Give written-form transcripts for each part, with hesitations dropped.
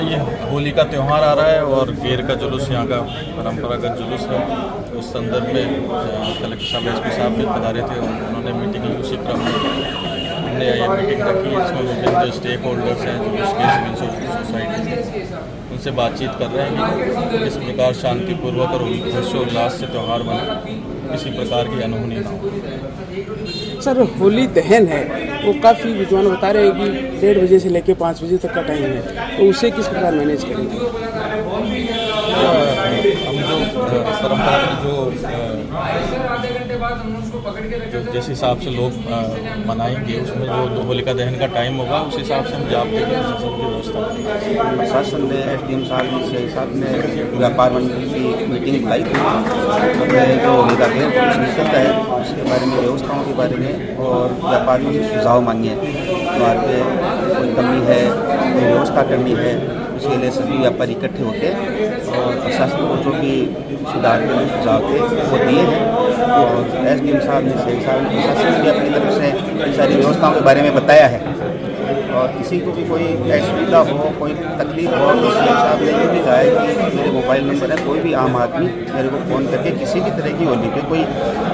ये होली का त्यौहार आ रहा है और गेर का जुलूस यहाँ का परंपरागत जुलूस है। उस संदर्भ में कलेक्टर साहब एसपी साहब भी पधारे थे, उन्होंने मीटिंग ली। उसी क्रम में हमने ये मीटिंग रखी है, इसमें विभिन्न जो स्टेक होल्डर्स हैं, जो उसके सिविल सोसाइटी, उनसे बातचीत कर रहे हैं कि किस प्रकार शांतिपूर्वक और हर्षोल्लास से त्यौहार बने, किसी प्रकार की अनहोनी ना हो। सर, होली दहन है वो काफ़ी विद्वान बता रहे हैं कि 1:30 बजे से लेकर 5 बजे तक का टाइम है, तो उसे किस प्रकार मैनेज करेंगे? हम जो परंपरा जो जिस हिसाब से लोग मनाएंगे, उसमें जो होलिका दहन का टाइम होगा उस हिसाब से हम जाप देंगे की व्यवस्था। प्रशासन ने एसडीएम साहब ने सीआई साहब ने व्यापार मंडल की मीटिंग बुलाई थी, उसमें जो होलिका दहन निकलता है उसके बारे में, व्यवस्थाओं के बारे में और व्यापारियों से सुझाव मांगे हैं। वहाँ पे कोई कमी है, कोई व्यवस्था करनी है, उसके लिए सभी व्यापारी इकट्ठे होते और प्रशासन को जो भी सुधार के लिए सुझाव थे वो दिए हैं। और एसडीएम साहब ने, सीआई साहब ने, प्रशासन ने अपनी तरफ से सारी व्यवस्थाओं के बारे में बताया है। और किसी को भी कोई असुविधा हो, कोई तकलीफ हो, तो सीआई साहब ने ये भी कहा है कि मेरे मोबाइल नंबर है, कोई भी आम आदमी मेरे को फ़ोन करके किसी भी तरह की होली पे कोई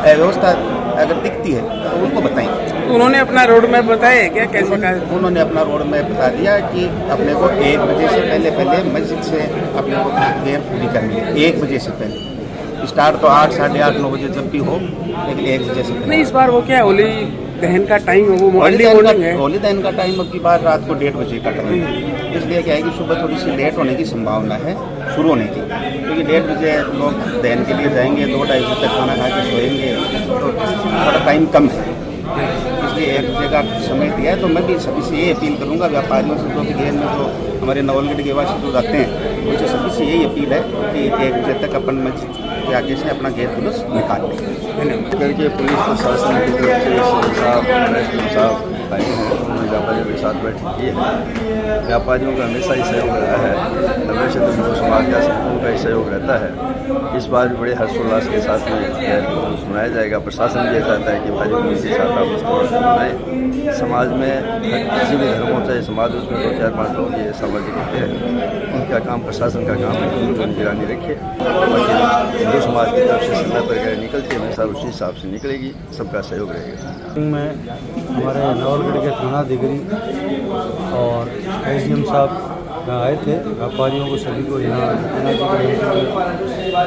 व्यवस्था अगर दिखती है तो उनको बताएं। उन्होंने अपना रोड मैप बताया है क्या, कैसे का? उन्होंने अपना रोड मैप बता दिया कि अपने को 1 बजे से पहले मस्जिद से अपने को देर पूरी करनी है। 1 बजे से पहले स्टार्ट तो 8, साढ़े 8, 9 बजे जब भी हो, लेकिन 1 बजे से पहले नहीं। इस बार वो क्या है, होली दहन का टाइम है वो होली दहन का टाइम अब की बार रात को 1:30 बजे का टाइम है। इसलिए क्या है कि सुबह थोड़ी सी लेट होने की संभावना है शुरू होने की, क्योंकि 1:30 बजे लोग दहन के लिए जाएंगे, 2-2:30 बजे तक खाना खा के सोएंगे, तो थोड़ा टाइम कम है, इसलिए 1 बजे का समय दिया है। तो मैं भी सभी से यही अपील करूंगा, व्यापारियों से, जो भी घेर में जो हमारे नवलगढ़ के वासी जो जाते हैं, उनसे सभी से यही अपील है कि 1 बजे तक अपन मस्जिद के आगे से अपना घेर जुलूस निकाल लें। करके पुलिस प्रशासन की तरफ से साहब आए हैं, उन्होंने व्यापारियों के साथ बैठक की है। व्यापारियों का हमेशा ही सहयोग रहा है, हमेशा तो हिंदू समाज का उनका ही सहयोग रहता है। इस बार भी बड़े हर्षोल्लास के साथ में मनाया जाएगा। प्रशासन भी चाहता है कि भाई उन्हीं के साथ आप उसको मनाएँ। समाज में किसी भी धर्मों से समाज, उसमें 2-4-5 लोग ये सामाजिक होते हैं, उनका काम, प्रशासन का काम है कि उनको निगरानी रखे। बाकी हिंदू समाज की तरफ से समय पर निकलती है, हमेशा उसी हिसाब से निकलेगी, सबका सहयोग रहेगा। में हमारे नवलगढ़ के थानाधिकारी और एसडीएम साहब यहाँ आए थे। व्यापारियों को सभी को यहाँ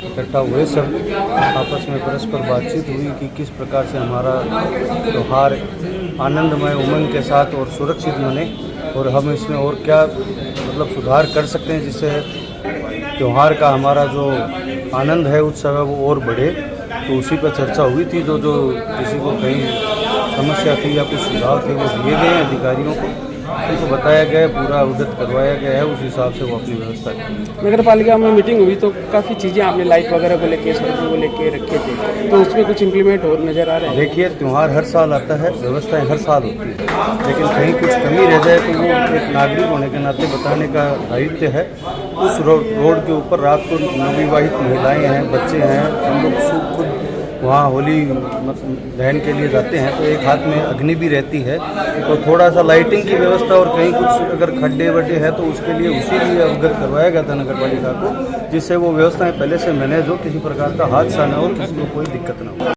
इकट्ठा हुए, सब आपस में परस्पर बातचीत हुई कि किस प्रकार से हमारा त्यौहार आनंदमय उमंग के साथ और सुरक्षित बने और हम इसमें और क्या मतलब सुधार कर सकते हैं जिससे त्यौहार का हमारा जो आनंद है, उत्सव है, वो और बढ़े। तो उसी पर चर्चा हुई थी। जो किसी को कहीं समस्या थी या कुछ सुझाव थे वो दिए गए हैं अधिकारियों को, उनको बताया गया है, पूरा अवगत करवाया गया है, उस हिसाब से वो अपनी व्यवस्था करें। नगर पालिका में मीटिंग हुई तो काफ़ी चीज़ें आपने लाइट वगैरह को लेके, सड़कों को लेके रखे थे, तो उसमें कुछ इम्प्लीमेंट हो नज़र आ रहा है? देखिए, त्यौहार हर साल आता है, व्यवस्थाएं हर साल होती है, लेकिन कहीं कुछ कमी रह जाए तो वो एक नागरिक होने के नाते बताने का दायित्व है। उस रोड के ऊपर रात को नवविवाहित महिलाएँ हैं, बच्चे हैं, हम लोग खुद वहाँ होली दहन के लिए जाते हैं, तो एक हाथ में अग्नि भी रहती है, तो थोड़ा सा लाइटिंग की व्यवस्था और कहीं कुछ अगर खड्डे वड्डे हैं तो उसके लिए उसी लिए अवगत करवाया गया था नगर पालिका को, जिससे वो व्यवस्थाएं पहले से मैनेज हो, किसी प्रकार का हादसा न हो, किसी को कोई दिक्कत न हो।